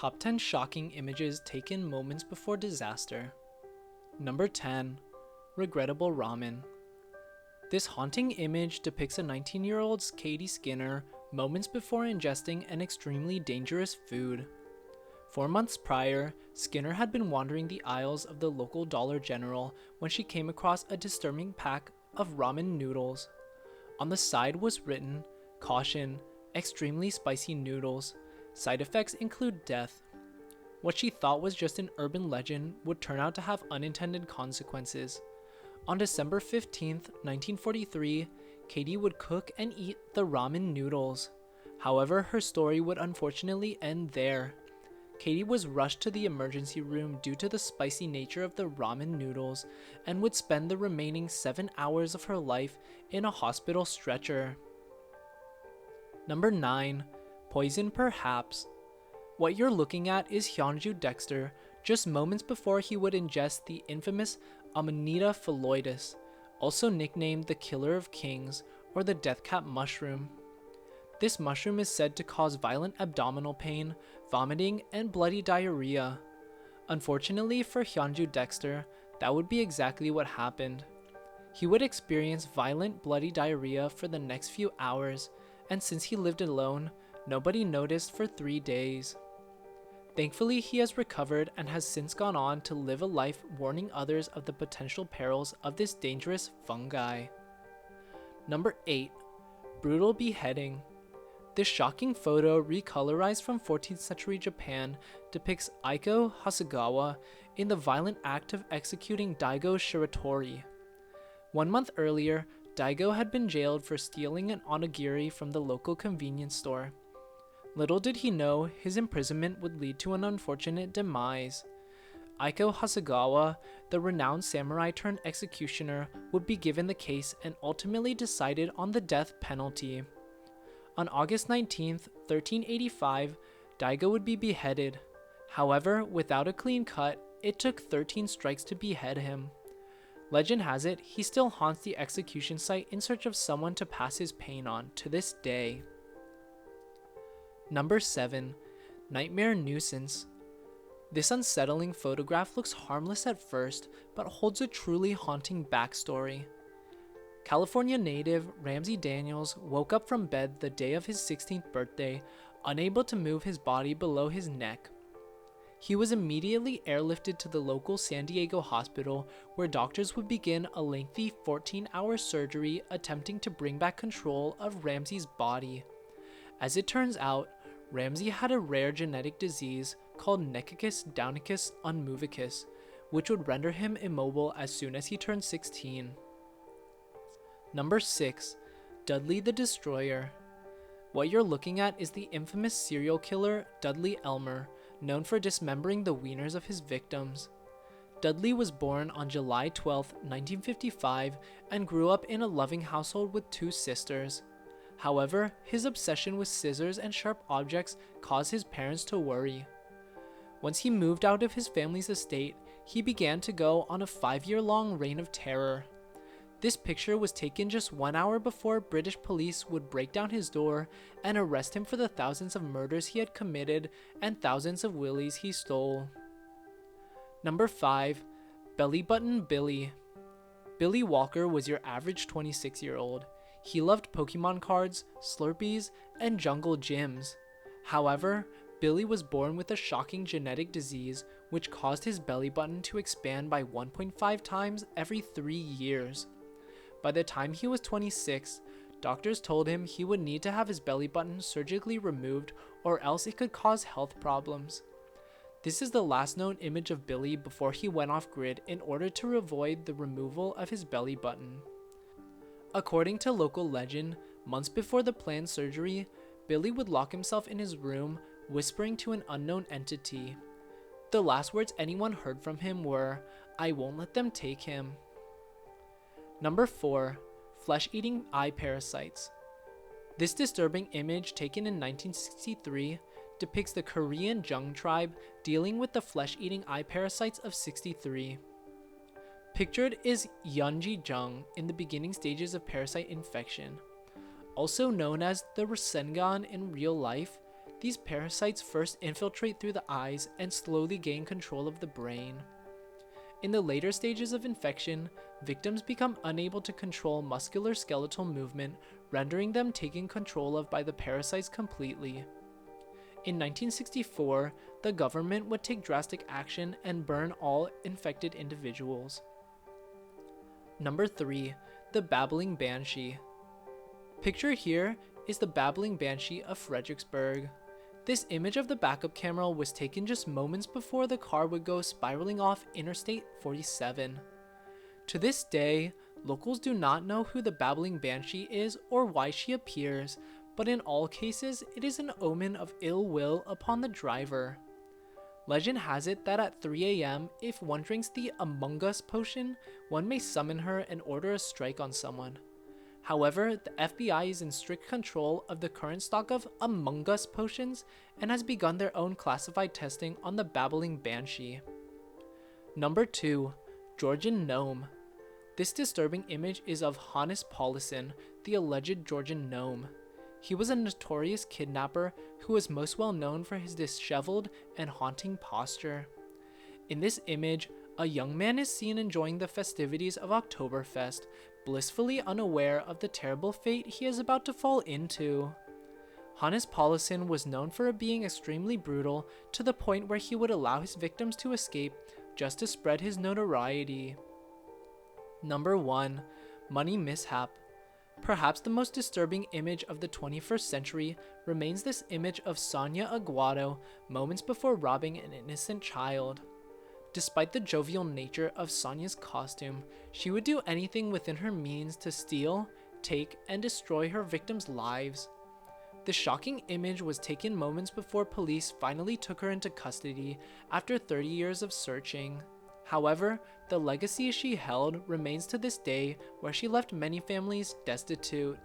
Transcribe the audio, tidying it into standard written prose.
Top 10 shocking images taken moments before disaster. Number 10. Regrettable ramen. This haunting image depicts a 19-year-old's Katie Skinner moments before ingesting an extremely dangerous food. 4 months prior, Skinner had been wandering the aisles of the local Dollar General when she came across a disturbing pack of ramen noodles. On the side was written, "Caution, extremely spicy noodles. Side effects include death." What she thought was just an urban legend would turn out to have unintended consequences. On December 15th, 1943, Katie would cook and eat the ramen noodles. However, her story would unfortunately end there. Katie was rushed to the emergency room due to the spicy nature of the ramen noodles and would spend the remaining 7 hours of her life in a hospital stretcher. Number 9. Poison perhaps. What you're looking at is Hyunju Dexter, just moments before he would ingest the infamous Amanita phalloides, also nicknamed the Killer of Kings or the Death Cap mushroom. This mushroom is said to cause violent abdominal pain, vomiting, and bloody diarrhea. Unfortunately for Hyunju Dexter, that would be exactly what happened. He would experience violent bloody diarrhea for the next few hours, and since he lived alone, nobody noticed for 3 days. Thankfully, he has recovered and has since gone on to live a life warning others of the potential perils of this dangerous fungi. Number 8. Brutal beheading. This shocking photo, recolorized from 14th century Japan, depicts Aiko Hasegawa in the violent act of executing Daigo Shiratori. 1 month earlier, Daigo had been jailed for stealing an onigiri from the local convenience store. Little did he know his imprisonment would lead to an unfortunate demise. Aiko Hasegawa, the renowned samurai turned executioner, would be given the case and ultimately decided on the death penalty. On August 19, 1385, Daigo would be beheaded. However, without a clean cut, it took 13 strikes to behead him. Legend has it, he still haunts the execution site in search of someone to pass his pain on to this day. Number 7. Nightmare Nuisance. This unsettling photograph looks harmless at first, but holds a truly haunting backstory. California native Ramsey Daniels woke up from bed the day of his 16th birthday, unable to move his body below his neck. He was immediately airlifted to the local San Diego hospital, where doctors would begin a lengthy 14-hour surgery attempting to bring back control of Ramsey's body. As it turns out, Ramsey had a rare genetic disease called Nechochus downicus unmovicus, which would render him immobile as soon as he turned 16. Number 6. Dudley the Destroyer. What you're looking at is the infamous serial killer Dudley Elmer, known for dismembering the wieners of his victims. Dudley was born on July 12, 1955, and grew up in a loving household with 2 sisters. However, his obsession with scissors and sharp objects caused his parents to worry. Once he moved out of his family's estate, he began to go on a 5-year-long reign of terror. This picture was taken just 1 hour before British police would break down his door and arrest him for the thousands of murders he had committed and thousands of willies he stole. Number 5. Belly Button Billy. Billy Walker was your average 26-year-old. He loved Pokemon cards, Slurpees, and jungle gyms. However, Billy was born with a shocking genetic disease which caused his belly button to expand by 1.5 times every 3 years. By the time he was 26, doctors told him he would need to have his belly button surgically removed or else it could cause health problems. This is the last known image of Billy before he went off grid in order to avoid the removal of his belly button. According to local legend, months before the planned surgery, Billy would lock himself in his room, whispering to an unknown entity. The last words anyone heard from him were, "I won't let them take him." Number 4. Flesh-eating eye parasites. This disturbing image, taken in 1963, depicts the Korean Jung tribe dealing with the flesh-eating eye parasites of 63. Pictured is Yeonji Jung in the beginning stages of parasite infection. Also known as the Rasengan in real life, these parasites first infiltrate through the eyes and slowly gain control of the brain. In the later stages of infection, victims become unable to control musculoskeletal movement, rendering them taken control of by the parasites completely. In 1964, the government would take drastic action and burn all infected individuals. Number 3. The Babbling Banshee. Pictured here is the Babbling Banshee of Fredericksburg. This image of the backup camera was taken just moments before the car would go spiraling off Interstate 47. To this day, locals do not know who the Babbling Banshee is or why she appears, but in all cases, it is an omen of ill will upon the driver. Legend has it that at 3 a.m., if one drinks the Among Us potion, one may summon her and order a strike on someone. However, the FBI is in strict control of the current stock of Among Us potions and has begun their own classified testing on the Babbling Banshee. Number 2. Georgian Gnome. This disturbing image is of Hannes Paulison, the alleged Georgian gnome. He was a notorious kidnapper who was most well known for his disheveled and haunting posture. In this image, a young man is seen enjoying the festivities of Oktoberfest, blissfully unaware of the terrible fate he is about to fall into. Hannes Paulison was known for being extremely brutal to the point where he would allow his victims to escape just to spread his notoriety. Number 1. Money Mishap. Perhaps the most disturbing image of the 21st century remains this image of Sonia Aguado moments before robbing an innocent child. Despite the jovial nature of Sonia's costume, she would do anything within her means to steal, take, and destroy her victims' lives. The shocking image was taken moments before police finally took her into custody after 30 years of searching. However, the legacy she held remains to this day, where she left many families destitute.